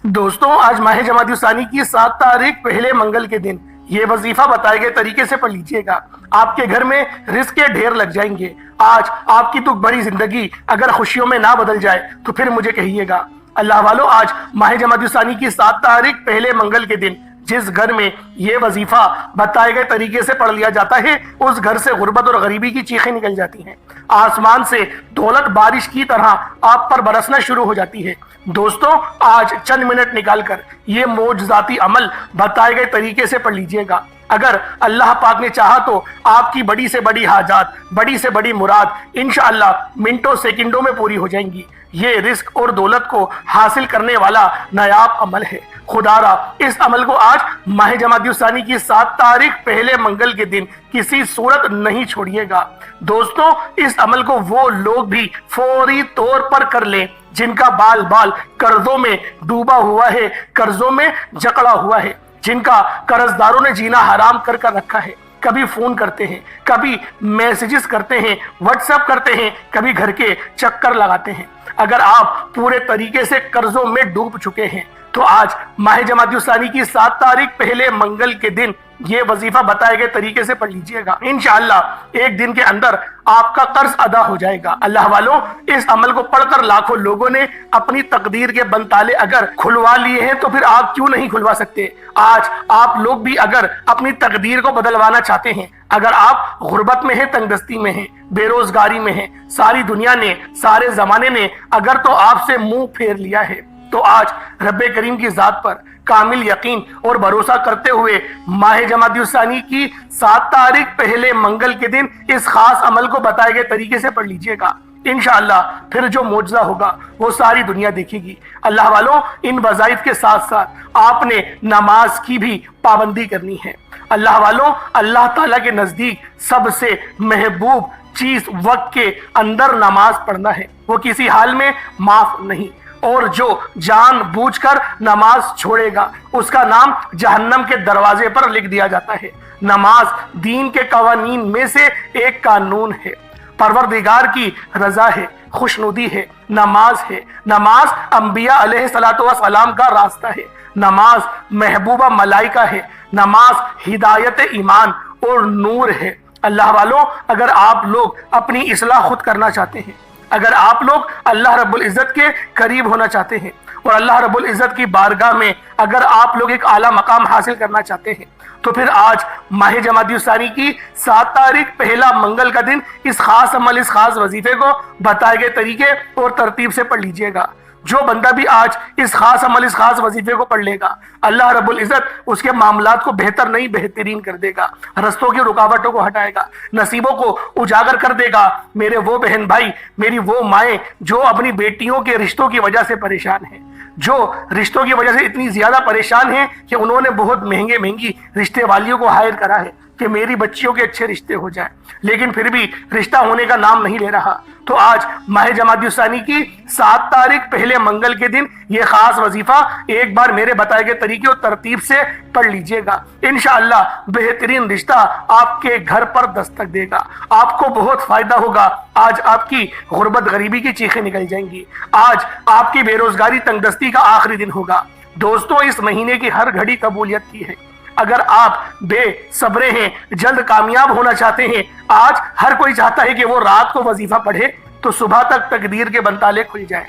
دوستوں آج ماہ جمادی الثانی کی 7 تاریخ پہلے منگل کے دن یہ وظیفہ بتائے گئے طریقے سے پڑھ لیجئے گا۔ آپ کے گھر میں رزق کے ڈھیر لگ جائیں گے۔ آج آپ کی تو بڑی زندگی اگر خوشیوں میں نہ بدل جائے تو پھر مجھے کہیے گا۔ اللہ والو، آج ماہ جمادی الثانی کی 7 تاریخ پہلے منگل کے دن جس گھر میں یہ وظیفہ بتائے گئے طریقے سے پڑھ لیا جاتا ہے اس گھر سے غربت اور غریبی کی چیخیں نکل جاتی ہیں۔ آسمان سے دولت بارش کی طرح آپ پر برسنا شروع ہو جاتی ہے۔ دوستوں آج چند منٹ نکال کر یہ معجزاتی عمل بتائے گئے طریقے سے پڑھ لیجئے گا۔ اگر اللہ پاک نے چاہا تو آپ کی بڑی سے بڑی حاجات، بڑی سے بڑی مراد انشاءاللہ منٹوں سیکنڈوں میں پوری ہو جائیں گی۔ یہ رزق اور دولت کو حاصل کرنے والا نایاب عمل ہے۔ خدا را اس عمل کو آج ماہ جمادی الثانی کی 7 تاریخ پہلے منگل کے دن کسی صورت نہیں چھوڑیے گا۔ دوستوں اس عمل کو وہ لوگ بھی فوری طور پر کر لیں جن کا بال قرضوں میں ڈوبا ہوا ہے، قرضوں میں جکڑا ہوا ہے، جن کا قرض داروں نے جینا حرام کر رکھا ہے۔ کبھی فون کرتے ہیں، کبھی میسیجز کرتے ہیں، واٹس ایپ کرتے ہیں، کبھی گھر کے چکر لگاتے ہیں۔ اگر آپ پورے طریقے سے قرضوں میں ڈوب چکے ہیں تو آج ماہ جمادی الثانی کی 7 تاریخ پہلے منگل کے دن یہ وظیفہ بتائے گئے طریقے سے پڑھ لیجئے گا۔ انشاءاللہ ایک دن کے اندر آپ کا قرض ادا ہو جائے گا۔ اللہ والوں، اس عمل کو پڑھ کر لاکھوں لوگوں نے اپنی تقدیر کے بند تالے اگر کھلوا لیے ہیں تو پھر آپ کیوں نہیں کھلوا سکتے؟ آج آپ لوگ بھی اگر اپنی تقدیر کو بدلوانا چاہتے ہیں، اگر آپ غربت میں ہیں، تنگ دستی میں ہیں، بے روزگاری میں ہیں، ساری دنیا نے، سارے زمانے نے اگر تو آپ سے منہ پھیر لیا ہے تو آج رب کریم کی ذات پر کامل یقین اور بھروسہ کرتے ہوئے ماہ جمادی الثانی کی 7 تاریخ پہلے منگل کے دن اس خاص عمل کو بتائے گئے طریقے سے پڑھ لیجئے گا۔ انشاءاللہ پھر جو معجزہ ہوگا وہ ساری دنیا دیکھے گی۔ اللہ والوں، ان وظائف کے ساتھ ساتھ آپ نے نماز کی بھی پابندی کرنی ہے۔ اللہ والوں، اللہ تعالیٰ کے نزدیک سب سے محبوب چیز وقت کے اندر نماز پڑھنا ہے، وہ کسی حال میں معاف نہیں۔ اور جو جان بوجھ کر نماز چھوڑے گا اس کا نام جہنم کے دروازے پر لکھ دیا جاتا ہے۔ نماز دین کے قوانین میں سے ایک قانون ہے، پروردگار کی رضا ہے، خوشنودی ہے، نماز ہے۔ نماز انبیاء علیہ السلام کا راستہ ہے، نماز محبوبہ ملائکہ ہے، نماز ہدایت ایمان اور نور ہے۔ اللہ والوں، اگر آپ لوگ اپنی اصلاح خود کرنا چاہتے ہیں، اگر آپ لوگ اللہ رب العزت کے قریب ہونا چاہتے ہیں اور اللہ رب العزت کی بارگاہ میں اگر آپ لوگ ایک اعلیٰ مقام حاصل کرنا چاہتے ہیں تو پھر آج ماہ جمادی الثانی کی 7 تاریخ پہلا منگل کا دن اس خاص عمل، اس خاص وظیفے کو بتائے گئے طریقے اور ترتیب سے پڑھ لیجئے گا۔ جو بندہ بھی آج اس خاص عمل، اس خاص وظیفے کو پڑھ لے گا، اللہ رب العزت اس کے معاملات کو بہتر نہیں بہترین کر دے گا، رستوں کی رکاوٹوں کو ہٹائے گا، نصیبوں کو اجاگر کر دے گا۔ میرے وہ بہن بھائی، میری وہ مائیں جو اپنی بیٹیوں کے رشتوں کی وجہ سے پریشان ہیں، جو رشتوں کی وجہ سے اتنی زیادہ پریشان ہیں کہ انہوں نے بہت مہنگی رشتے والیوں کو ہائر کرا ہے کہ میری بچیوں کے اچھے رشتے ہو جائیں، لیکن پھر بھی رشتہ ہونے کا نام نہیں لے رہا، تو آج ماہ جمادی الثانی کی 7 تاریخ پہلے منگل کے دن یہ خاص وظیفہ ایک بار میرے بتائے گئے طریقے اور ترتیب سے پڑھ لیجئے گا۔ انشاءاللہ بہترین رشتہ آپ کے گھر پر دستک دے گا، آپ کو بہت فائدہ ہوگا۔ آج آپ کی غربت غریبی کی چیخیں نکل جائیں گی، آج آپ کی بے روزگاری تنگ دستی کا آخری دن ہوگا۔ دوستوں اس مہینے کی ہر گھڑی قبولیت کی ہے۔ اگر آپ بے صبرے ہیں، جلد کامیاب ہونا چاہتے ہیں، آج ہر کوئی چاہتا ہے کہ وہ رات کو وظیفہ پڑھے تو صبح تک تقدیر کے بنتالے کھل جائیں،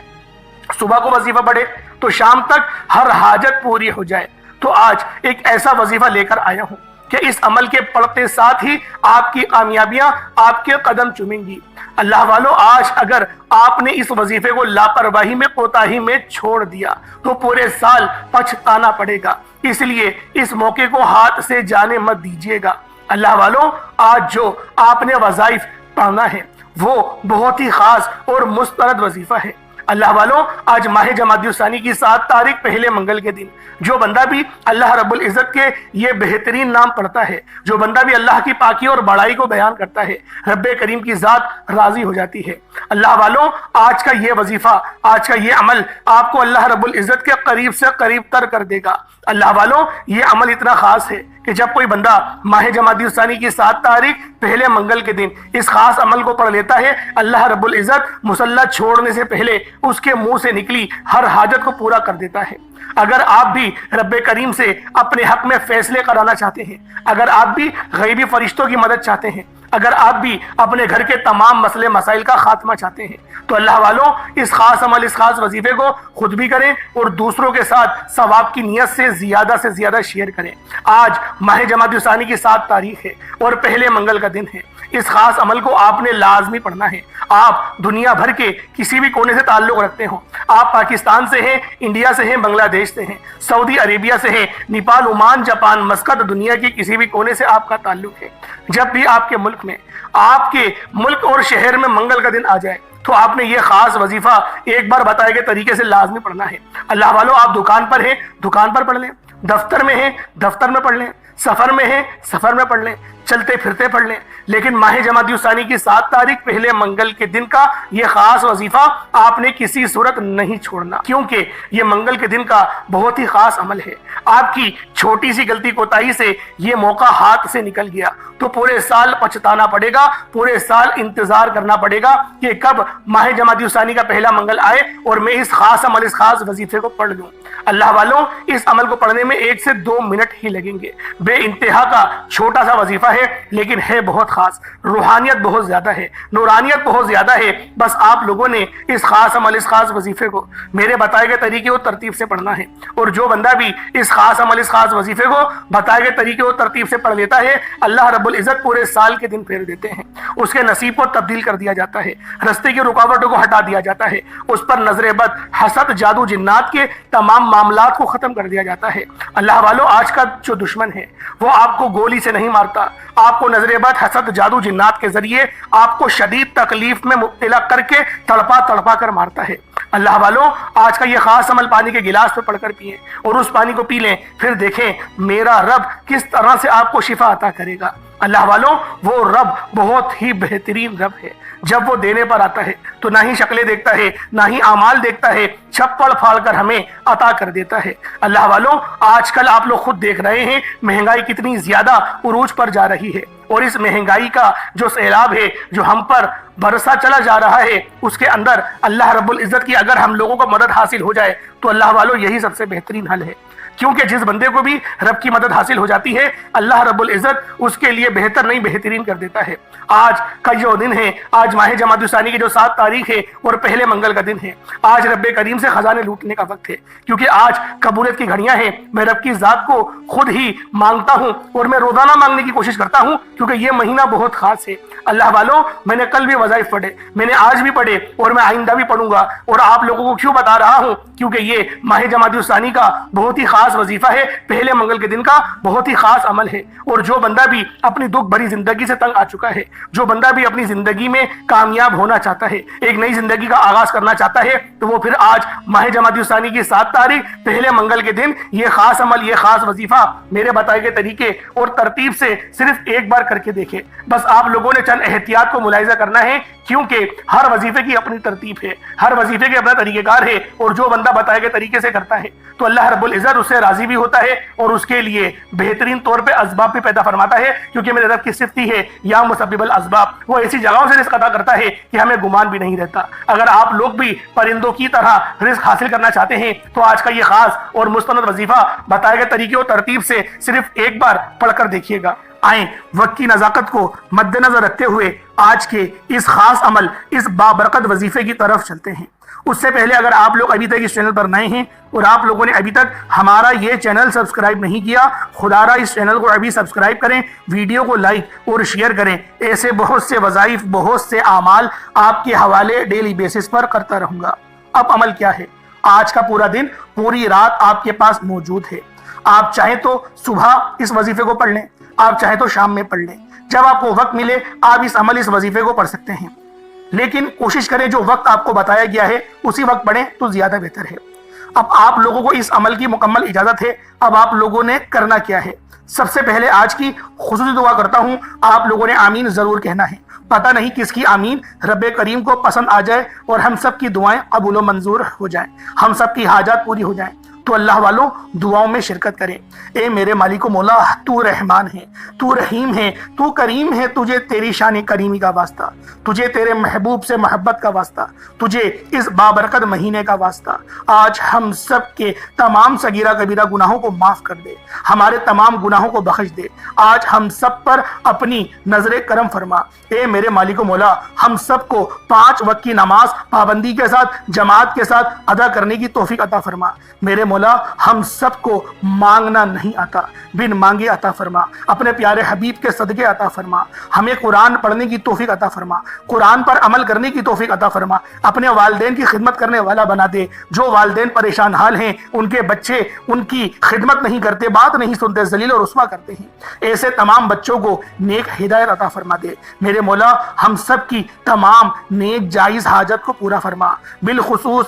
صبح کو وظیفہ پڑھے تو شام تک ہر حاجت پوری ہو جائے۔ تو آج ایک ایسا وظیفہ لے کر آیا ہوں کہ اس عمل کے پڑھتے ساتھ ہی آپ کی کامیابیاں آپ کے قدم چومیں گی۔ اللہ والوں، آج اگر آپ نے اس وظیفے کو لاپرواہی میں، کوتاہی میں چھوڑ دیا تو پورے سال پچھتانا پڑے گا، اس لیے اس موقع کو ہاتھ سے جانے مت دیجیے گا۔ اللہ والوں، آج جو آپ نے وظائف پڑھنا ہے وہ بہت ہی خاص اور مستند وظیفہ ہے۔ اللہ والوں، آج ماہ جمادی الثانی کی 7 تاریخ پہلے منگل کے دن جو بندہ بھی اللہ رب العزت کے یہ بہترین نام پڑھتا ہے، جو بندہ بھی اللہ کی پاکی اور بڑائی کو بیان کرتا ہے، رب کریم کی ذات راضی ہو جاتی ہے۔ اللہ والوں، آج کا یہ وظیفہ، آج کا یہ عمل آپ کو اللہ رب العزت کے قریب سے قریب تر کر دے گا۔ اللہ والوں، یہ عمل اتنا خاص ہے کہ جب کوئی بندہ ماہ جمادی الثانی کی 7 تاریخ پہلے منگل کے دن اس خاص عمل کو پڑھ لیتا ہے، اللہ رب العزت مصلی چھوڑنے سے پہلے اس کے منہ سے نکلی ہر حاجت کو پورا کر دیتا ہے۔ اگر آپ بھی رب کریم سے اپنے حق میں فیصلے کرانا چاہتے ہیں، اگر آپ بھی غیبی فرشتوں کی مدد چاہتے ہیں، اگر آپ بھی اپنے گھر کے تمام مسئلے مسائل کا خاتمہ چاہتے ہیں، تو اللہ والوں اس خاص عمل، اس خاص وظیفے کو خود بھی کریں اور دوسروں کے ساتھ ثواب کی نیت سے زیادہ شیئر کریں۔ آج ماہ جمادی الثانی کی 7 تاریخ ہے اور پہلے منگل کا دن ہے۔ اس خاص عمل کو آپ نے لازمی پڑھنا ہے۔ آپ دنیا بھر کے کسی بھی کونے سے تعلق رکھتے ہوں، آپ پاکستان سے ہیں، انڈیا سے ہیں، بنگلہ دیش سے ہیں، سعودی عربیہ سے ہیں، نیپال، عمان، جاپان، مسقط، دنیا کے کسی بھی کونے سے آپ کا تعلق ہے، جب بھی آپ کے ملک میں، آپ کے ملک اور شہر میں منگل کا دن آ جائے تو آپ نے یہ خاص وظیفہ ایک بار بتائے گئے طریقے سے لازمی پڑھنا ہے۔ اللہ والوں، آپ دکان پر ہیں، دکان پر پڑھ لیں، دفتر میں ہیں، دفتر میں پڑھ لیں، سفر میں ہیں، سفر میں پڑھ لیں، چلتے پھرتے پڑھ لیں، لیکن ماہ جمادی الثانی کی 7 تاریخ پہلے منگل کے دن کا یہ خاص وظیفہ آپ نے کسی صورت نہیں چھوڑنا، کیونکہ یہ منگل کے دن کا بہت ہی خاص عمل ہے۔ آپ کی چھوٹی سی غلطی کوتاہی سے یہ موقع ہاتھ سے نکل گیا تو پورے سال پچھتانا پڑے گا، پورے سال انتظار کرنا پڑے گا کہ کب ماہ جمادی الثانی کا پہلا منگل آئے اور میں اس خاص عمل، اس خاص وظیفے کو پڑھ لوں۔ اللہ والوں، اس عمل کو پڑھنے میں 1 سے 2 منٹ ہی لگیں گے۔ بے انتہا کا چھوٹا سا وظیفہ ہے لیکن ہے بہت خاص، روحانیت بہت زیادہ ہے، نورانیت بہت زیادہ ہے۔ بس آپ لوگوں نے اس خاص عمل، اس خاص وظیفے کو میرے بتائے گئے طریقے اور ترتیب سے پڑھنا ہے، اور جو بندہ بھی اس خاص عمل، اس خاص وظیفے کو بتائے گئے طریقے اور ترتیب سے پڑھ لیتا ہے، اللہ رب العزت پورے سال کے دن پھیر دیتے ہیں، اس کے نصیب کو تبدیل کر دیا جاتا ہے، رستے کی رکاوٹوں کو ہٹا دیا جاتا ہے، اس پر نظر بد، حسد، جادو، جنات کے تمام معاملات کو ختم کر دیا جاتا ہے۔ اللہ والوں، آج کا جو دشمن ہے وہ آپ کو گولی سے نہیں مارتا، آپ کو نظر بد، حسد، جادو، جنات کے ذریعے آپ کو شدید تکلیف میں مبتلا کر کے تڑپا کر مارتا ہے۔ اللہ والوں، آج کا یہ خاص عمل پانی کے گلاس پہ پڑھ کر پیئیں اور اس پانی کو پی لیں، پھر دیکھیں میرا رب کس طرح سے آپ کو شفا عطا کرے گا۔ اللہ والوں، وہ رب بہت ہی بہترین رب ہے۔ جب وہ دینے پر آتا ہے تو نہ ہی شکلیں دیکھتا ہے، نہ ہی اعمال دیکھتا ہے، چھپڑ پھاڑ کر ہمیں عطا کر دیتا ہے۔ اللہ والوں، آج کل آپ لوگ خود دیکھ رہے ہیں مہنگائی کتنی زیادہ عروج پر جا رہی ہے، اور اس مہنگائی کا جو سیلاب ہے جو ہم پر برسا چلا جا رہا ہے، اس کے اندر اللہ رب العزت کی اگر ہم لوگوں کو مدد حاصل ہو جائے تو اللہ والوں یہی سب سے بہترین حل ہے، کیونکہ جس بندے کو بھی رب کی مدد حاصل ہو جاتی ہے اللہ رب العزت اس کے لیے بہتر نہیں بہترین کر دیتا ہے۔ آج کا جو دن ہے، آج ماہ جمادی الثانی کی جو 7 تاریخ ہے اور پہلے منگل کا دن ہے، آج رب کریم سے خزانے لوٹنے کا وقت ہے، کیونکہ آج قبولیت کی گھڑیاں ہیں۔ میں رب کی ذات کو خود ہی مانگتا ہوں اور میں روزانہ مانگنے کی کوشش کرتا ہوں، کیونکہ یہ مہینہ بہت خاص ہے۔ اللہ والوں، میں نے کل بھی وظائف پڑھے، میں نے آج بھی پڑھے اور میں آئندہ بھی پڑھوں گا، اور آپ لوگوں کو کیوں بتا رہا ہوں؟ کیونکہ یہ ماہ جمادی الثانی کا بہت ہی خاص وظیفہ ہے، پہلے منگل کے دن کا بہت ہی خاص عمل ہے، اور جو بندہ بھی اپنی دکھ بھری زندگی سے تنگ آ چکا ہے، جو بندہ بھی اپنی زندگی میں کامیاب ہونا چاہتا ہے، ایک نئی زندگی کا آغاز کرنا چاہتا ہے، تو وہ پھر آج ماہ جمادی الثانی کی 7 تاریخ پہلے منگل کے دن یہ خاص عمل، یہ خاص وظیفہ میرے بتائے گئے طریقے اور ترتیب سے صرف ایک بار کر کے دیکھے۔ بس آپ لوگوں نے چند احتیاط کو ملاحظہ کرنا ہے، کیونکہ ہر وظیفے کی اپنی ترتیب ہے، ہر وظیفے کے اپنا طریقہ کار ہے، اور جو بندہ بتائے گئے طریقے سے کرتا ہے تو اللہ رب العزت اس سے راضی بھی ہوتا ہے اور اس کے لیے بہترین طور پہ اسباب بھی پیدا فرماتا ہے، کیونکہ میرے رب کی صفت ہی ہے یا مسبب الاسباب، وہ ایسی جگہوں سے رزق عطا کرتا ہے کہ ہمیں گمان بھی نہیں رہتا۔ اگر آپ لوگ بھی پرندوں کی طرح رزق حاصل کرنا چاہتے ہیں تو آج کا یہ خاص اور مستند وظیفہ بتائے گئے طریقے اور ترتیب سے صرف ایک بار پڑھ کر دیکھیے گا۔ آئیں وقت کی نزاکت کو مد نظر رکھتے ہوئے آج کے اس خاص عمل، اس بابرکت وظیفے کی طرف چلتے ہیں۔ اس سے پہلے اگر آپ لوگ ابھی تک اس چینل پر نئے ہیں اور آپ لوگوں نے ابھی تک ہمارا یہ چینل سبسکرائب نہیں کیا، خدا را اس چینل کو ابھی سبسکرائب کریں، ویڈیو کو لائک اور شیئر کریں۔ ایسے بہت سے وظائف، بہت سے اعمال آپ کے حوالے ڈیلی بیسس پر کرتا رہوں گا۔ اب عمل کیا ہے؟ آج کا پورا دن، پوری رات آپ کے پاس موجود ہے۔ آپ چاہیں تو صبح اس وظیفے کو پڑھ لیں، آپ چاہیں تو شام میں پڑھ لیں، جب آپ کو وقت ملے آپ اس عمل، اس وظیفے کو پڑھ سکتے ہیں، لیکن کوشش کریں جو وقت آپ کو بتایا گیا ہے اسی وقت پڑھیں تو زیادہ بہتر ہے۔ اب آپ لوگوں کو اس عمل کی مکمل اجازت ہے۔ اب آپ لوگوں نے کرنا کیا ہے؟ سب سے پہلے آج کی خصوصی دعا کرتا ہوں، آپ لوگوں نے آمین ضرور کہنا ہے۔ پتہ نہیں کس کی آمین رب کریم کو پسند آ جائے اور ہم سب کی دعائیں قبول و منظور ہو جائیں، ہم سب کی حاجات پوری ہو جائیں۔ تو اللہ والوں دعاؤں میں شرکت کریں۔ اے میرے مالک و مولا، تو رحمان ہے، تو رحیم ہے، تو کریم ہے، تجھے تیری شان کریمی کا واسطہ، تجھے تیرے محبوب سے محبت کا واسطہ، تجھے اس بابرکت مہینے کا واسطہ۔ آج ہم سب کے تمام صغیرہ کبیرہ گناہوں کو معاف کر دے، ہمارے تمام گناہوں کو بخش دے۔ آج ہم سب پر اپنی نظر کرم فرما۔ اے میرے مالک و مولا، ہم سب کو 5 وقت کی نماز پابندی کے ساتھ جماعت کے ساتھ ادا کرنے کی توفیق عطا فرما۔ میرے مولا، ہم سب کو مانگنا نہیں آتا، بن مانگے عطا فرما۔ اپنے پیارے حبیب کے صدقے عطا فرما۔ ہمیں قرآن پڑھنے کی توفیق عطا فرما، قرآن پر عمل کرنے کی توفیق عطا فرما۔ اپنے والدین کی خدمت کرنے والا بنا دے۔ جو والدین پریشان حال ہیں، ان کے بچے ان کی خدمت نہیں کرتے، بات نہیں سنتے، ذلیل اور رسوا کرتے ہیں، ایسے تمام بچوں کو نیک ہدایت عطا فرما دے۔ میرے مولا، ہم سب کی تمام نیک جائز حاجت کو پورا فرما۔ بالخصوص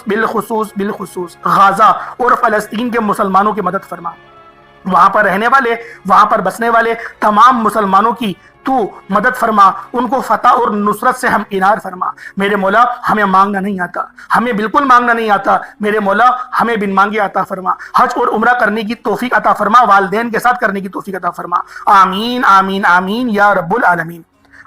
غازہ اور فلسطین کے مسلمانوں کی مدد فرما۔ وہاں پر رہنے والے، وہاں پر بسنے والے تمام مسلمانوں کی تو مدد فرما، ان کو فتح اور نصرت سے ہم انار فرما۔ میرے مولا، ہمیں مانگنا نہیں آتا، ہمیں بالکل مانگنا نہیں آتا، میرے مولا ہمیں بن مانگے عطا فرما۔ حج اور عمرہ کرنے کی توفیق عطا فرما، والدین کے ساتھ کرنے کی توفیق عطا فرما۔ آمین آمین آمین یا رب العالمین۔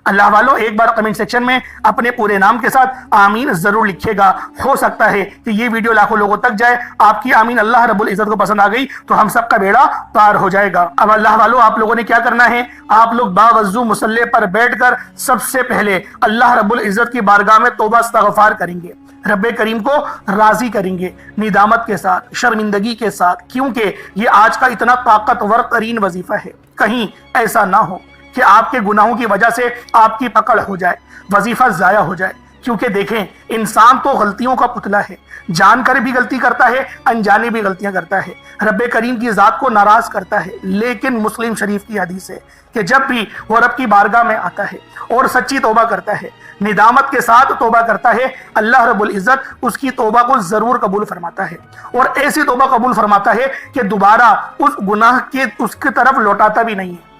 اللہ والوں، ایک بار کمنٹ سیکشن میں اپنے پورے نام کے ساتھ آمین ضرور لکھیے گا۔ ہو سکتا ہے کہ یہ ویڈیو لاکھوں لوگوں تک جائے، آپ کی آمین اللہ رب العزت کو پسند آ گئی تو ہم سب کا بیڑا پار ہو جائے گا۔ اب اللہ والوں، آپ لوگوں نے کیا کرنا ہے؟ آپ لوگ باوضو مصلی پر بیٹھ کر سب سے پہلے اللہ رب العزت کی بارگاہ میں توبہ استغفار کریں گے، رب کریم کو راضی کریں گے، ندامت کے ساتھ، شرمندگی کے ساتھ، کیونکہ یہ آج کا اتنا طاقتور ترین وظیفہ ہے۔ کہیں ایسا نہ ہو کہ آپ کے گناہوں کی وجہ سے آپ کی پکڑ ہو جائے، وظیفہ ضائع ہو جائے۔ کیونکہ دیکھیں، انسان تو غلطیوں کا پتلا ہے، جان کر بھی غلطی کرتا ہے، انجانے بھی غلطیاں کرتا ہے، رب کریم کی ذات کو ناراض کرتا ہے۔ لیکن مسلم شریف کی حدیث ہے کہ جب بھی وہ رب کی بارگاہ میں آتا ہے اور سچی توبہ کرتا ہے، ندامت کے ساتھ توبہ کرتا ہے، اللہ رب العزت اس کی توبہ کو ضرور قبول فرماتا ہے، اور ایسی توبہ قبول فرماتا ہے کہ دوبارہ اس گناہ کے اس کی طرف لوٹاتا بھی نہیں ہے۔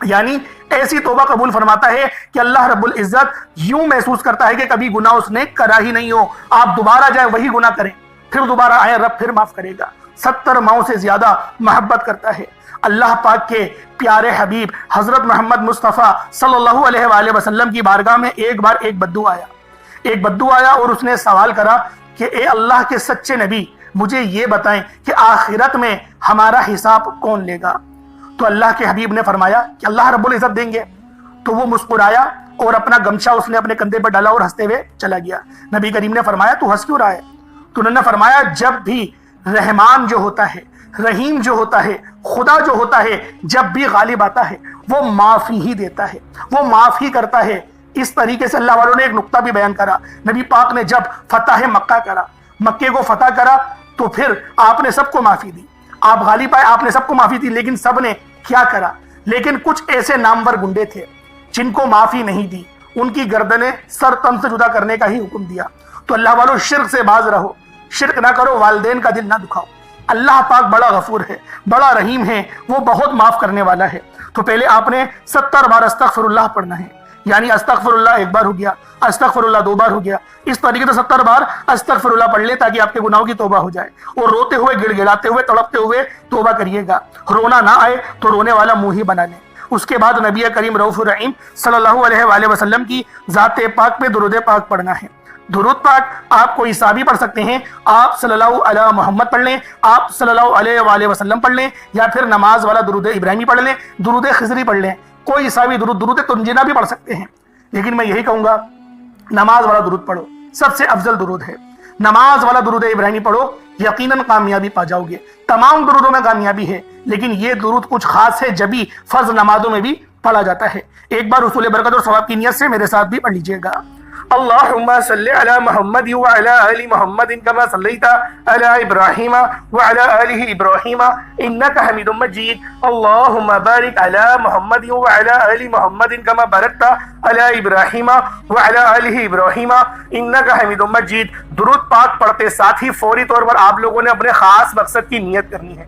یعنی ایسی توبہ قبول فرماتا ہے کہ اللہ رب العزت یوں محسوس کرتا ہے کہ کبھی گناہ اس نے کرا ہی نہیں ہو، آپ دوبارہ جائیں وہی گناہ کریں، پھر دوبارہ آئیں، رب پھر معاف کرے گا۔ 70 ماؤں سے زیادہ محبت کرتا ہے۔ اللہ پاک کے پیارے حبیب حضرت محمد مصطفیٰ صلی اللہ علیہ وآلہ وسلم کی بارگاہ میں ایک بار ایک بدو آیا اور اس نے سوال کرا کہ اے اللہ کے سچے نبی، مجھے یہ بتائیں کہ آخرت میں ہمارا حساب کون لے گا؟ تو اللہ کے حبیب نے فرمایا کہ اللہ رب العزت دیں گے۔ تو وہ مسکرایا اور اپنا گمچہ اس نے اپنے کندھے پر ڈالا اور ہنستے ہوئے چلا گیا۔ نبی کریم نے فرمایا تو ہنس کیوں رہا ہے؟ تو انہوں نے فرمایا جب بھی رحمان جو ہوتا ہے، رحیم جو ہوتا ہے، خدا جو ہوتا ہے، جب بھی غالب آتا ہے وہ معافی ہی دیتا ہے، وہ معاف ہی کرتا ہے۔ اس طریقے سے اللہ والوں نے ایک نقطہ بھی بیان کرا۔ نبی پاک نے جب فتح مکہ کرا، مکے کو فتح کرا، تو پھر آپ نے سب کو معافی دی، آپ غالب آئے، آپ نے سب کو معافی دی، لیکن سب نے کیا کرا؟ لیکن کچھ ایسے نامور گنڈے تھے جن کو معافی نہیں دی، ان کی گردنیں سر تن سے جدا کرنے کا ہی حکم دیا۔ تو اللہ والوں، شرک سے باز رہو، شرک نہ کرو، والدین کا دل نہ دکھاؤ۔ اللہ پاک بڑا غفور ہے، بڑا رحیم ہے، وہ بہت معاف کرنے والا ہے۔ تو پہلے آپ نے 70 بار استغفر اللہ پڑھنا ہے، یعنی استغفر اللہ 1 بار ہو گیا، استغفر اللہ 2 بار ہو گیا، اس طریقے سے 70 بار استغفر اللہ پڑھ لیں تاکہ آپ کے گناہوں کی توبہ ہو جائے۔ اور روتے ہوئے، گڑ گڑاتے ہوئے، تڑپتے ہوئے توبہ کریے گا۔ رونا نہ آئے تو رونے والا منہ ہی بنا لیں۔ اس کے بعد نبی کریم رؤوف الرحیم صلی اللہ علیہ وآلہ وسلم کی ذات پاک پہ درود پاک پڑھنا ہے۔ درود پاک آپ کوئی سا بھی پڑھ سکتے ہیں، آپ صلی اللہ علیہ محمد پڑھ لیں، آپ صلی اللہ علیہ وآلہ وسلم پڑھ لیں، یا پھر نماز والا درود ابراہیمی پڑھ لیں، درود خضری پڑھ لیں، کوئی سا بھی درود تنجینا بھی پڑھ سکتے ہیں۔ لیکن میں یہی کہوں گا، نماز والا درود پڑھو، سب سے افضل درود ہے۔ نماز والا درود ابراہیمی پڑھو، یقیناً کامیابی پا جاؤ گے۔ تمام درودوں میں کامیابی ہے، لیکن یہ درود کچھ خاص ہے، جبھی فرض نمازوں میں بھی پڑھا جاتا ہے۔ ایک بار حصول برکت اور ثواب کی نیت سے میرے ساتھ بھی پڑھ لیجئے گا۔ اللهم صل على محمد وعلى آل محمد كما صليت على إبراهيم وعلى آله إبراهيم إنك حميد مجيد اللهم بارك على محمد وعلى آل محمد كما باركت على إبراهيم وعلى آله إبراهيم إنك حميد مجيد۔ درود پاک پڑھتے ساتھ ہی فوری طور پر آپ لوگوں نے اپنے خاص مقصد کی نیت کرنی ہے۔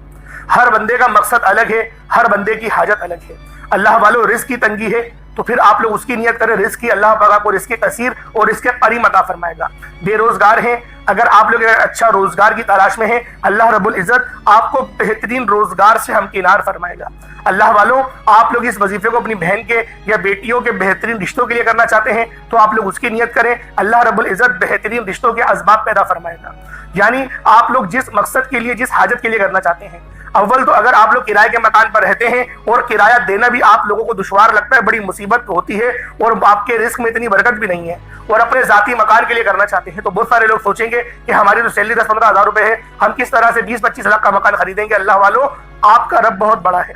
ہر بندے کا مقصد الگ ہے، ہر بندے کی حاجت الگ ہے۔ اللہ والو، رزق کی تنگی ہے، تو پھر آپ لوگ اس کی نیت کریں رزق کی، اللہ پاک آپ کو رزق کثیر اور رزق قریب عطا فرمائے گا۔ بے روزگار ہیں، اگر آپ لوگ اچھا روزگار کی تلاش میں ہیں، اللہ رب العزت آپ کو بہترین روزگار سے ہمکنار فرمائے گا۔ اللہ والوں، آپ لوگ اس وظیفے کو اپنی بہن کے یا بیٹیوں کے بہترین رشتوں کے لیے کرنا چاہتے ہیں تو آپ لوگ اس کی نیت کریں، اللہ رب العزت بہترین رشتوں کے اسباب پیدا فرمائے گا۔ یعنی آپ لوگ جس مقصد کے لیے، جس حاجت کے لیے کرنا چاہتے ہیں، اول تو اگر آپ لوگ کرائے کے مکان پر رہتے ہیں اور کرایہ دینا بھی آپ لوگوں کو دشوار لگتا ہے، بڑی مصیبت ہوتی ہے اور آپ کے رزق میں اتنی برکت بھی نہیں ہے، اور اپنے ذاتی مکان کے لیے کرنا چاہتے ہیں، تو بہت سارے لوگ سوچیں گے کہ ہماری تو سیلری 10-15 ہزار روپے ہے، ہم کس طرح سے 20-25 لاکھ کا مکان خریدیں گے؟ اللہ والوں، آپ کا رب بہت بڑا ہے،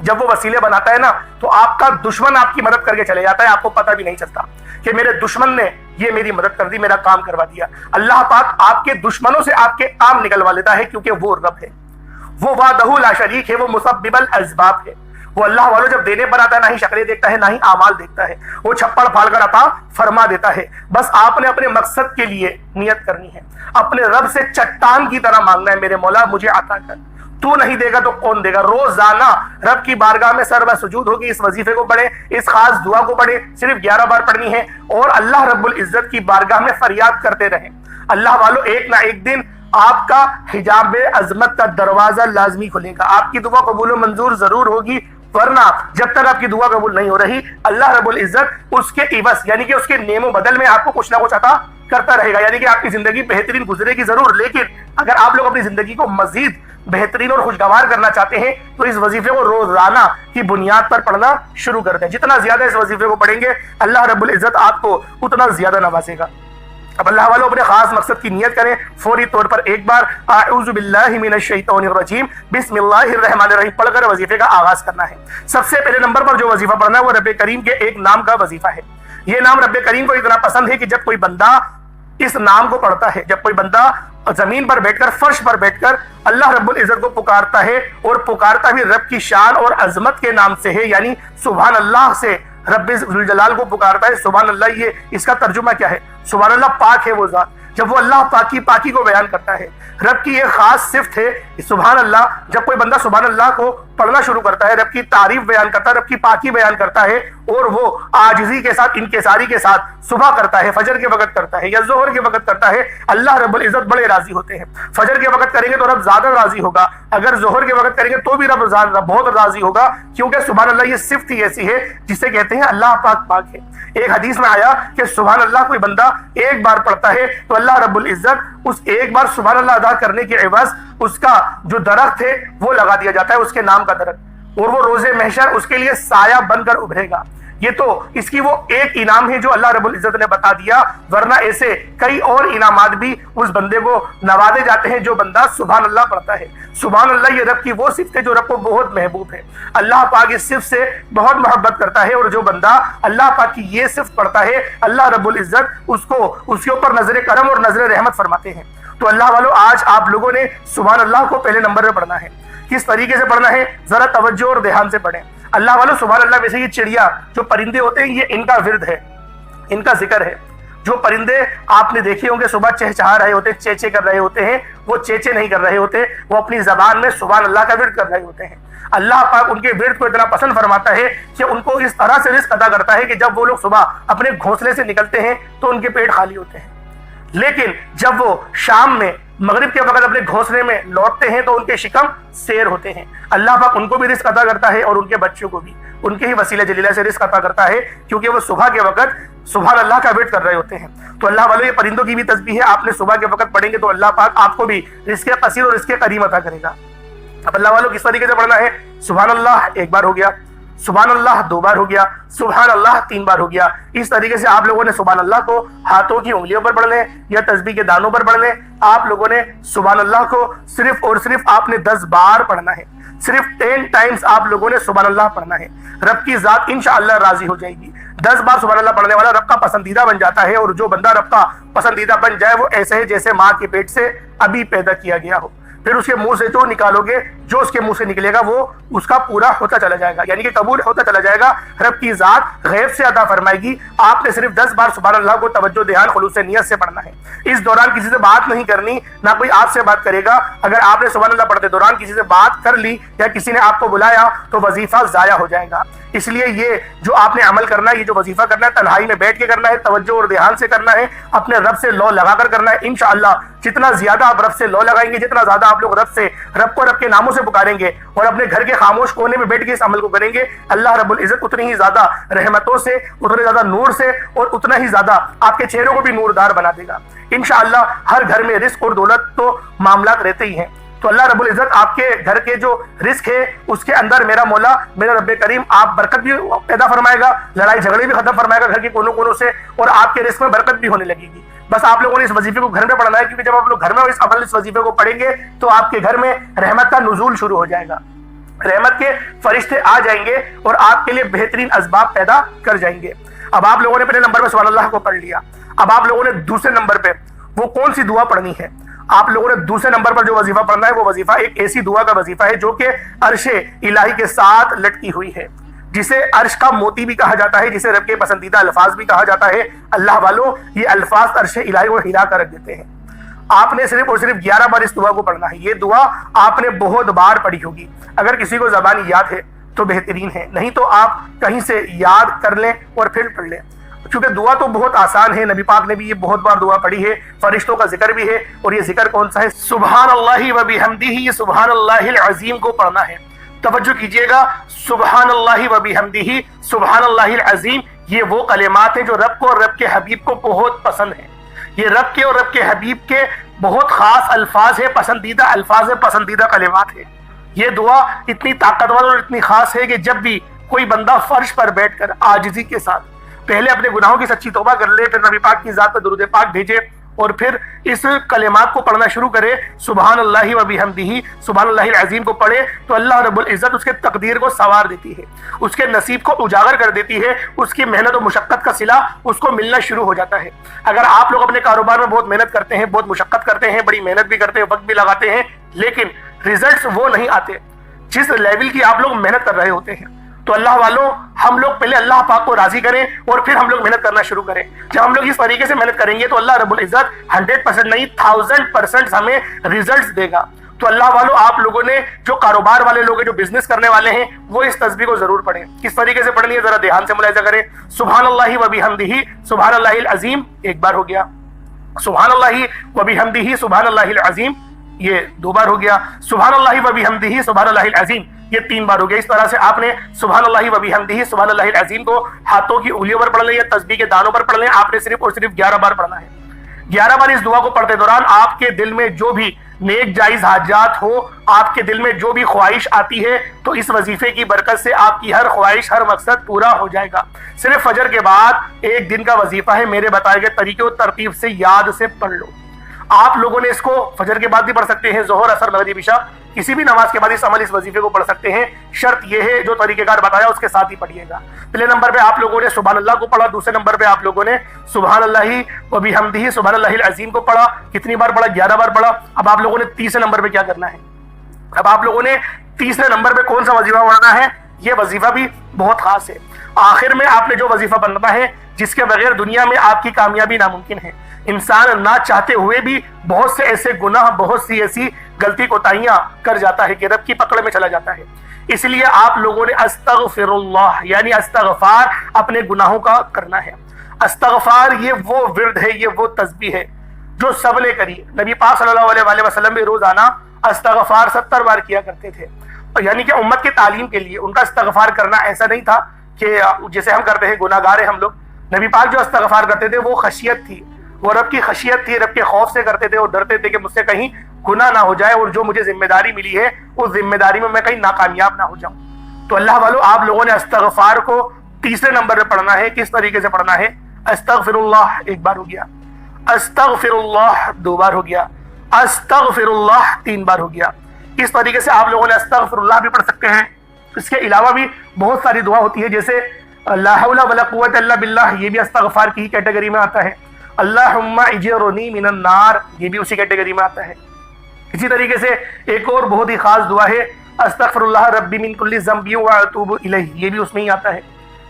جب وہ وسیلے بناتا ہے نا تو آپ کا دشمن آپ کی مدد کر کے چلے جاتا ہے، آپ کو پتہ بھی نہیں چلتا کہ میرے دشمن نے یہ میری مدد کر دی، میرا کام کروا دیا۔ اللہ پاک آپ کے دشمنوں سے آپ کے کام نکلوا لیتا ہے، کیونکہ وہ رب ہے، وہ وحدہ لا شریک ہے، وہ مسبب الاسباب ہے۔ وہ اللہ والوں جب دینے پر آتا ہے نہ ہی شکلیں دیکھتا ہے نہ ہی اعمال دیکھتا ہے، وہ چھپڑ پھاڑ کر عطا فرما دیتا ہے۔ بس آپ نے اپنے مقصد کے لیے نیت کرنی ہے، اپنے رب سے چٹان کی طرح مانگنا ہے، میرے مولا مجھے عطا کر، تو نہیں دے گا تو کون دے گا؟ روزانہ رب کی بارگاہ میں سر سجود ہوگی، اس وظیفے کو پڑھیں، اس خاص دعا کو پڑھیں، صرف 11 بار پڑھنی ہے، اور اللہ رب العزت کی بارگاہ میں فریاد کرتے رہیں۔ اللہ والوں، ایک نہ ایک دن آپ کا حجاب عظمت کا دروازہ لازمی کھلے گا، آپ کی دعا قبول و منظور ضرور ہوگی، ورنہ جب تک آپ کی دعا قبول نہیں ہو رہی، اللہ رب العزت اس کے عوض یعنی کہ اس کے نعم و بدل میں آپ کو کچھ نہ کچھ عطا کرتا رہے گا، یعنی کہ آپ کی زندگی بہترین گزرے گی ضرور، لیکن اگر آپ لوگ اپنی زندگی کو مزید بہترین اور خوشگوار کرنا چاہتے ہیں تو اس وظیفے کو روزانہ کی بنیاد پر پڑھنا شروع کر دیں۔ جتنا زیادہ اس وظیفے کو پڑھیں گے اللہ رب العزت آپ کو اتنا زیادہ نوازے گا۔ اب اللہ والوں اپنے خاص مقصد کی نیت کریں، فوری طور پر ایک بار اعوذ باللہ من الشیطان الرجیم بسم اللہ الرحمن الرحیم پڑھ کر وظیفے کا آغاز کرنا ہے۔ سب سے پہلے نمبر پر جو وظیفہ پڑھنا ہے وہ رب کریم کے ایک نام کا وظیفہ ہے۔ یہ نام رب کریم کو اتنا پسند ہے کہ جب کوئی بندہ اس نام کو پڑھتا ہے، جب کوئی بندہ زمین پر بیٹھ کر، فرش پر بیٹھ کر اللہ رب العزت کو پکارتا ہے، اور پکارتا بھی رب کی شان اور عظمت کے نام سے ہے، یعنی سبحان اللہ سے رب ذوالجلال کو پکارتا ہے۔ سبحان اللہ، یہ اس کا ترجمہ کیا ہے؟ سبحان اللہ، پاک ہے وہ ذات۔ جب وہ اللہ پاکی کو بیان کرتا ہے، رب کی ایک خاص صفت ہے سبحان اللہ، جب کوئی بندہ سبحان اللہ کو پڑھنا شروع کرتا ہے، رب کی تعریف بیان کرتا ہے، رب کی پاکی بیان کرتا ہے، اور وہ عاجزی کے ساتھ، انکساری کے ساتھ صبح کرتا ہے، فجر کے وقت کرتا ہے یا ظہر کے وقت کرتا ہے، اللہ رب العزت بڑے راضی ہوتے ہیں۔ فجر کے وقت کریں گے تو رب زیادہ راضی ہوگا، اگر ظہر کے وقت کریں گے تو بھی رب بہت راضی ہوگا، کیونکہ سبحان اللہ یہ صفت ہی ایسی ہے جسے کہتے ہیں اللہ پاک ہے۔ ایک حدیث میں آیا کہ سبحان اللہ کوئی بندہ ایک بار پڑھتا ہے تو اللہ رب العزت اس ایک بار سبحان اللہ ادا کرنے کے عوض اس کا جو درخت ہے وہ لگا دیا جاتا ہے، اس کے نام کا درخت، اور وہ روز محشر اس کے لیے سایہ بن کر ابھرے گا۔ یہ تو اس کی وہ ایک انعام ہے جو اللہ رب العزت نے بتا دیا، ورنہ ایسے کئی اور انعامات بھی اس بندے کو نوازے جاتے ہیں جو بندہ سبحان اللہ پڑھتا ہے۔ سبحان اللہ یہ رب کی وہ صفت ہے جو رب کو بہت محبوب ہے، اللہ پاک اس صفت سے بہت محبت کرتا ہے، اور جو بندہ اللہ پاک کی یہ صفت پڑھتا ہے اللہ رب العزت اس کے اوپر نظر کرم اور نظر رحمت فرماتے ہیں۔ تو اللہ والوں، آج آپ لوگوں نے سبحان اللہ کو پہلے نمبر پہ پڑھنا ہے۔ کس طریقے سے پڑھنا ہے ذرا توجہ اور دھیان سے پڑھیں۔ اللہ والوں، سبحان اللہ، ویسے یہ چڑیا جو پرندے ہوتے ہیں یہ ان کا ورد ہے، ان کا ذکر ہے۔ جو پرندے آپ نے دیکھے ہوں گے صبح چہچہا رہے ہوتے ہیں، چیچے کر رہے ہوتے ہیں، وہ چیچے نہیں کر رہے ہوتے، وہ اپنی زبان میں سبحان اللہ کا ورد کر رہے ہوتے ہیں۔ اللہ پاک ان کے ورد کو اتنا پسند فرماتا ہے کہ ان کو اس طرح سے رزق عطا کرتا ہے کہ جب وہ لوگ صبح اپنے گھونسلے سے نکلتے ہیں تو ان کے پیٹ خالی ہوتے ہیں، لیکن جب وہ شام میں مغرب کے وقت اپنے گھونسلے میں لوٹتے ہیں تو ان کے شکم سیر ہوتے ہیں۔ اللہ پاک ان کو بھی رزق عطا کرتا ہے اور ان کے بچوں کو بھی، ان کے ہی وسیلہ جلیلہ سے رزق عطا کرتا ہے، کیونکہ وہ صبح کے وقت سبحان اللہ کا ورد کر رہے ہوتے ہیں۔ تو اللہ والوں، یہ پرندوں کی بھی تسبیح ہے، آپ نے صبح کے وقت پڑھیں گے تو اللہ پاک آپ کو بھی رزق قصیر اور رزق کریم عطا کرے گا۔ اب اللہ والوں کس طریقے سے پڑھنا ہے؟ سبحان اللہ ایک بار ہو گیا، سبحان اللہ 2 بار ہو گیا، سبحان اللہ 3 بار ہو گیا۔ اس طریقے سے آپ لوگوں نے سبحان اللہ کو ہاتھوں کی انگلیوں پر پڑھ لیں یا تسبیح کے دانوں پر پڑھ لیں۔ آپ لوگوں نے سبحان اللہ کو صرف اور صرف آپ نے 10 بار پڑھنا ہے، صرف 10 ٹائمز آپ لوگوں نے سبحان اللہ پڑھنا ہے۔ رب کی ذات انشاءاللہ راضی ہو جائے گی۔ 10 بار سبحان اللہ پڑھنے والا رب کا پسندیدہ بن جاتا ہے، اور جو بندہ رب کا پسندیدہ بن جائے وہ ایسے ہے جیسے ماں کے پیٹ سے ابھی پیدا کیا گیا ہو۔ پھر اس کے منہ سے جو نکالو گے، جو اس کے منہ سے نکلے گا وہ اس کا پورا ہوتا چلا جائے گا، یعنی کہ قبول ہوتا چلا جائے گا۔ رب کی ذات غیب سے عطا فرمائے گی۔ آپ نے صرف 10 بار سبحان اللہ کو توجہ دھیان خلوص نیت سے پڑھنا ہے۔ اس دوران کسی سے بات نہیں کرنی، نہ کوئی آپ سے بات کرے گا۔ اگر آپ نے سبحان اللہ پڑھتے دوران کسی سے بات کر لی یا کسی نے آپ کو بلایا تو وظیفہ ضائع ہو جائے گا۔ اس لیے یہ جو آپ نے عمل کرنا ہے، یہ جو وظیفہ کرنا ہے، تنہائی میں بیٹھ کے کرنا ہے، توجہ اور دھیان سے کرنا ہے، اپنے رب سے لو لگا کر کرنا ہے۔ انشاءاللہ جتنا زیادہ آپ رب سے لو لگائیں گے، جتنا زیادہ آپ لوگ رب کو رب کے ناموں سے پکاریں گے اور اپنے گھر کے خاموش کونے میں بیٹھ کے اس عمل کو کریں گے، اللہ رب العزت اتنی ہی زیادہ رحمتوں سے، اتنے زیادہ نور سے اور اتنا ہی زیادہ آپ کے چہروں کو بھی نوردار بنا دے گا۔ انشاءاللہ ہر گھر میں رزق اور دولت تو معاملات رہتے ہی ہیں، تو اللہ رب العزت آپ کے گھر کے جو رزق ہے اس کے اندر میرا مولا، میرا رب کریم آپ برکت بھی پیدا فرمائے گا، لڑائی جھگڑے بھی ختم فرمائے گا گھر کے کونوں کونوں سے، اور آپ کے رزق میں برکت بھی ہونے لگے گی۔ بس آپ لوگوں نے اس وظیفے کو گھر میں پڑھنا ہے، کیونکہ جب آپ لوگ گھر میں اس وظیفے کو پڑھیں گے تو آپ کے گھر میں رحمت کا نزول شروع ہو جائے گا، رحمت کے فرشتے آ جائیں گے اور آپ کے لیے بہترین اسباب پیدا کر جائیں گے۔ اب آپ لوگوں نے پہلے نمبر پہ سبحان اللہ کو پڑھ لیا، اب آپ لوگوں نے دوسرے نمبر پہ وہ کون سی دعا پڑھنی ہے؟ آپ لوگوں نے دوسرے نمبر پر جو وظیفہ پڑھنا ہے وہ وظیفہ ایک ایسی دعا کا وظیفہ ہے جو کہ عرش الہی کے ساتھ لٹکی ہوئی ہے، جسے عرش کا موتی بھی کہا جاتا ہے، جسے رب کے پسندیدہ الفاظ بھی کہا جاتا ہے۔ اللہ والوں یہ الفاظ عرش الہی کو ہلا کر رکھ دیتے ہیں۔ آپ نے صرف اور صرف 11 بار اس دعا کو پڑھنا ہے۔ یہ دعا آپ نے بہت بار پڑھی ہوگی، اگر کسی کو زبانی یاد ہے تو بہترین ہے، نہیں تو آپ کہیں سے یاد کر لیں اور پھر پڑھ لیں، کیونکہ دعا تو بہت آسان ہے، نبی پاک نے بھی یہ بہت بار دعا پڑھی ہے، فرشتوں کا ذکر بھی ہے، اور یہ ذکر کون سا ہے؟ سبحان اللہ و بحمدہ، یہ سبحان اللہ العظیم کو پڑھنا ہے۔ توجہ کیجئے گا، سبحان اللہ و بحمدہ، سبحان اللہ العظیم، یہ وہ کلمات ہیں جو رب کو اور رب کے حبیب کو بہت پسند ہیں۔ یہ رب کے اور رب کے حبیب کے بہت خاص الفاظ ہیں، پسندیدہ الفاظ ہیں، پسندیدہ کلمات ہیں۔ یہ دعا اتنی طاقتور اور اتنی خاص ہے کہ جب بھی کوئی بندہ فرش پر بیٹھ کر عاجزی کے ساتھ پہلے اپنے گناہوں کی سچی توبہ کر لے، پھر نبی پاک کی ذات پر درود پاک بھیجے اور پھر اس کلمات کو پڑھنا شروع کرے، سبحان اللہ و بحمدہ، سبحان اللہ العظیم کو پڑھے، تو اللہ رب العزت اس کے تقدیر کو سنوار دیتی ہے، اس کے نصیب کو اجاگر کر دیتی ہے، اس کی محنت و مشقت کا صلہ اس کو ملنا شروع ہو جاتا ہے۔ اگر آپ لوگ اپنے کاروبار میں بہت محنت کرتے ہیں، بہت مشقت کرتے ہیں، بڑی محنت بھی کرتے ہیں، وقت بھی لگاتے ہیں، لیکن ریزلٹس وہ نہیں آتے جس لیول کی آپ لوگ محنت کر رہے ہوتے ہیں، تو اللہ والوں ہم لوگ پہلے اللہ پاک کو راضی کریں اور پھر ہم لوگ محنت کرنا شروع کریں۔ جب ہم لوگ اس طریقے سے محنت کریں گے تو اللہ رب العزت 100% نہیں 1000% ہمیں ریزلٹس دے گا۔ تو اللہ والوں آپ لوگوں نے جو کاروبار والے لوگ ہیں، جو بزنس کرنے والے ہیں، وہ اس تسبیح کو ضرور پڑھیں۔ کس طریقے سے پڑھنی ہے ذرا دھیان سے ملاحظہ کریں۔ سبحان اللہ و بحمدہ، سبحان اللہ العظیم ایک بار ہو گیا، سبحان اللہ و بحمدہ، سبحان اللہ العظیم یہ 2 بار ہو گیا، سبحان اللہ و بحمدہ، سبحان اللہ العظیم یہ 3 بار ہو گیا۔ اس طرح سے آپ نے سبحان اللہ و بحمدہ، سبحان اللہ العظیم کو ہاتھوں کی انگلیوں پر پڑھ لیں یا تسبیح کے دانوں پر پڑھ لیں، آپ نے صرف اور صرف 11 بار پڑھنا ہے۔ 11 بار اس دعا کو پڑھتے دوران آپ کے دل میں جو بھی نیک جائز حاجات ہو، آپ کے دل میں جو بھی خواہش آتی ہے، تو اس وظیفے کی برکت سے آپ کی ہر خواہش، ہر مقصد پورا ہو جائے گا۔ صرف فجر کے بعد 1 دن کا وظیفہ ہے، میرے بتائے گئے طریقے و ترتیب سے یاد سے پڑھ لو۔ آپ لوگوں نے اس کو فجر کے بعد بھی پڑھ سکتے ہیں، ظہر، عصر، مغرب، عشاء، کسی بھی نماز کے بعد اس وظیفے کو پڑھ سکتے ہیں۔ شرط یہ ہے جو طریقہ کار بتایا اس کے ساتھ ہی پڑھیے گا۔ پہلے نمبر پہ آپ لوگوں نے سبحان اللہ کو پڑھا، دوسرے نمبر پہ آپ لوگوں نے سبحان اللہ و بحمدہ، سبحان اللہ العظیم کو پڑھا۔ کتنی بار پڑھا؟ 11 بار پڑھا۔ اب آپ لوگوں نے تیسرے نمبر پہ کیا کرنا ہے؟ اب آپ لوگوں نے تیسرے نمبر پہ کون سا وظیفہ پڑھنا ہے؟ یہ وظیفہ بھی بہت خاص ہے۔ آخر میں آپ نے جو وظیفہ پڑھنا ہے جس کے بغیر دنیا میں آپ کی کامیابی ناممکن ہے۔ انسان نہ چاہتے ہوئے بھی بہت سے ایسے گناہ، بہت سی ایسی غلطی کوتاہیاں کر جاتا ہے کہ رب کی پکڑ میں چلا جاتا ہے۔ اس لیے آپ لوگوں نے استغفر اللہ یعنی استغفار اپنے گناہوں کا کرنا ہے۔ استغفار یہ وہ ورد ہے، یہ وہ تسبیح ہے جو سب نے کری۔ نبی پاک صلی اللہ علیہ وسلم بھی روزانہ استغفار 70 بار کیا کرتے تھے، یعنی کہ امت کی تعلیم کے لیے۔ ان کا استغفار کرنا ایسا نہیں تھا کہ جیسے ہم کرتے ہیں، گناہ گار ہیں ہم لوگ۔ نبی پاک جو استغفار کرتے تھے وہ خشیت تھی، وہ رب کی خشیت تھی، رب کے خوف سے کرتے تھے، اور ڈرتے تھے کہ مجھ سے کہیں گناہ نہ ہو جائے، اور جو مجھے ذمہ داری ملی ہے اس ذمہ داری میں کہیں ناکامیاب نہ ہو جاؤں۔ تو اللہ والوں آپ لوگوں نے استغفار کو تیسرے نمبر پہ پڑھنا ہے۔ کس طریقے سے پڑھنا ہے؟ استغفر اللہ 1 بار ہو گیا، استغفر اللہ 2 بار ہو گیا، استغفر اللہ 3 بار ہو گیا۔ اس طریقے سے آپ لوگوں نے استغفر اللہ بھی پڑھ سکتے ہیں۔ اس کے علاوہ بھی بہت ساری دعا ہوتی ہے، جیسے لا حول ولا قوت الا باللہ، یہ بھی استغفار کی کیٹیگری میں آتا ہے۔ اللہم اجرنی من النار، یہ بھی اسی کیٹیگری میں آتا ہے۔ اسی طریقے سے ایک اور بہت ہی خاص دعا ہے، استغفر اللہ ربی من کل ذنب واتوب الیہ، یہ بھی اس میں ہی آتا ہے۔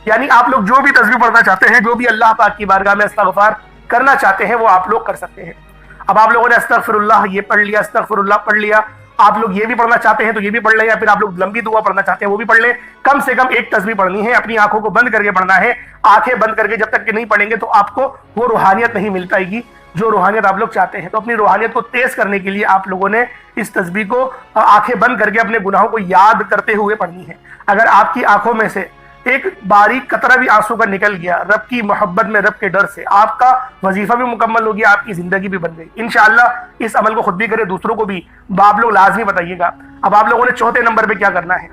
یعنی آپ لوگ جو بھی تسبیح پڑھنا چاہتے ہیں، جو بھی اللہ پاک کی بارگاہ میں استغفار کرنا چاہتے ہیں، وہ آپ لوگ کر سکتے ہیں۔ اب آپ لوگوں نے استغفر اللہ یہ پڑھ لیا، استغفر اللہ پڑھ لیا، آپ لوگ یہ بھی پڑھنا چاہتے ہیں تو یہ بھی پڑھ لیں، یا پھر آپ لوگ لمبی دعا پڑھنا چاہتے ہیں وہ بھی پڑھ لیں. کم سے کم ایک تسبیح پڑھنی ہے، اپنی آنکھوں کو بند کر کے پڑھنا ہے. آنکھیں بند کر کے جب تک کہ نہیں پڑھیں گے تو آپ کو وہ روحانیت نہیں مل پائے گی جو روحانیت آپ لوگ چاہتے ہیں. تو اپنی روحانیت کو تیز کرنے کے لیے آپ لوگوں نے اس تسبیح کو آنکھیں بند کر کے اپنے گناہوں کو یاد کرتے ہوئے پڑھنی ہے. اگر آپ کی آنکھوں میں سے ایک باریک قطرہ بھی آنسو کا نکل گیا رب کی محبت میں، رب کے ڈر سے، آپ کا وظیفہ بھی مکمل ہو گیا، آپ کی زندگی بھی بن گئی. انشاءاللہ اس عمل کو خود بھی کرے، دوسروں کو بھی آپ لوگ لازمی بتائیے گا. اب آپ لوگوں نے چوتھے نمبر پہ کیا کرنا ہے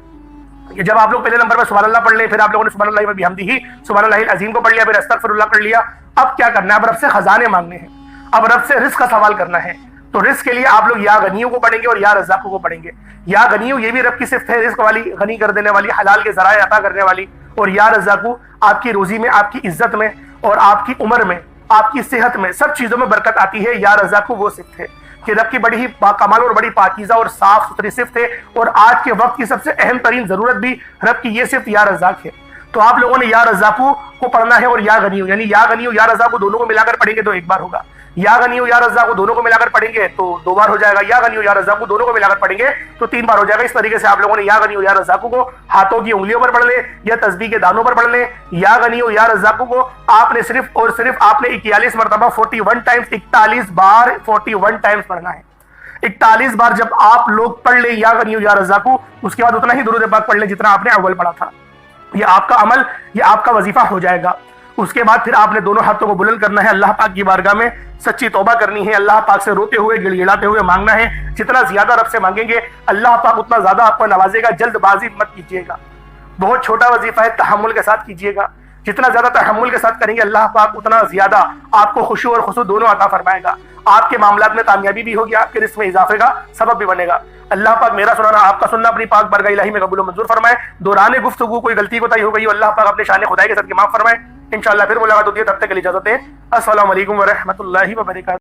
کہ جب آپ لوگ پہلے نمبر پہ سبحان اللہ پڑھ لیں، پھر آپ لوگوں نے سبحان اللہ و بحمدہ سبحان اللہ العظیم کو پڑھ لیا، پھر استغفر اللہ پڑھ لیا. اب کیا کرنا ہے؟ اب رب سے خزانے مانگنے ہیں، اب رب سے رزق کا سوال کرنا ہے. تو رزق کے لیے آپ لوگ یا غنیوں کو پڑھیں گے اور یا رزاقوں کو پڑھیں گے. یا غنیوں یہ بھی رب کی صفت ہے، رزق والی، غنی کر دینے والی، حلال کے ذرائع عطا کرنے والی. اور یا رزاقو آپ کی روزی میں، آپ کی عزت میں اور آپ کی عمر میں، آپ کی صحت میں، سب چیزوں میں برکت آتی ہے. یا رزاقو وہ صفت ہے کہ رب کی بڑی ہی کمال اور بڑی پاکیزہ اور صاف ستھری صفت ہے. اور آج کے وقت کی سب سے اہم ترین ضرورت بھی رب کی یہ صفت یا رزاق ہے. تو آپ لوگوں نے یا رزاقو کو پڑھنا ہے اور یا غنیو، یعنی یا غنیو یا رزاقو دونوں کو ملا کر پڑھیں گے تو ایک بار ہوگا. یا غنیو یا رزاقو دونوں کو ملا کر پڑھیں گے تو دو بار ہو جائے گا. یا غنیو یا رزاقو دونوں کو ملا کر پڑھیں گے تو تین بار ہو جائے گا. اس طریقے سے آپ لوگوں نے یا غنیو یا رزاقو کو ہاتھوں کی انگلیوں پر پڑھ لیں یا تسبیح کے دانوں پر پڑھ لیں. یا غنیو یا رزاقو کو آپ نے صرف اور صرف آپ نے 41 مرتبہ 41 ٹائمز 41 بار 41 ٹائمز پڑھنا ہے. 41 بار جب آپ لوگ پڑھ لیں یا غنیو یا رزاقو، اس کے بعد اتنا ہی درود پاک پڑھ لیں جتنا آپ نے اول پڑھا تھا. یہ آپ کا عمل، یہ آپ کا وظیفہ ہو جائے گا. اس کے بعد پھر آپ نے دونوں ہاتھوں کو بلند کرنا ہے، اللہ پاک کی بارگاہ میں سچی توبہ کرنی ہے، اللہ پاک سے روتے ہوئے گڑ گڑاتے ہوئے مانگنا ہے. جتنا زیادہ رب سے مانگیں گے اللہ پاک اتنا زیادہ آپ کو نوازے گا. جلد بازی مت کیجیے گا، بہت چھوٹا وظیفہ ہے، تحمل کے ساتھ کیجیے گا. جتنا زیادہ تحمل کے ساتھ کریں گے اللہ پاک اتنا زیادہ آپ کو خشوع اور خضوع دونوں عطا فرمائے گا. آپ کے معاملات میں کامیابی بھی ہوگی، آپ کے رزق میں اضافے کا سبب بھی بنے گا. اللہ پاک میرا سنانا، آپ کا سننا اپنی پاک بارگاہ الہی میں قبول و منظور فرمائے. دوران گفتگو کوئی غلطی کوتاہی ہو گئی ہو اللہ پاک اپنے شان خدائی کے ساتھ معاف فرمائے. انشاءاللہ پھر ملاقات ہوتی ہے، تب تک کے لیے اجازت ہے. السلام علیکم ورحمۃ اللہ وبرکاتہ.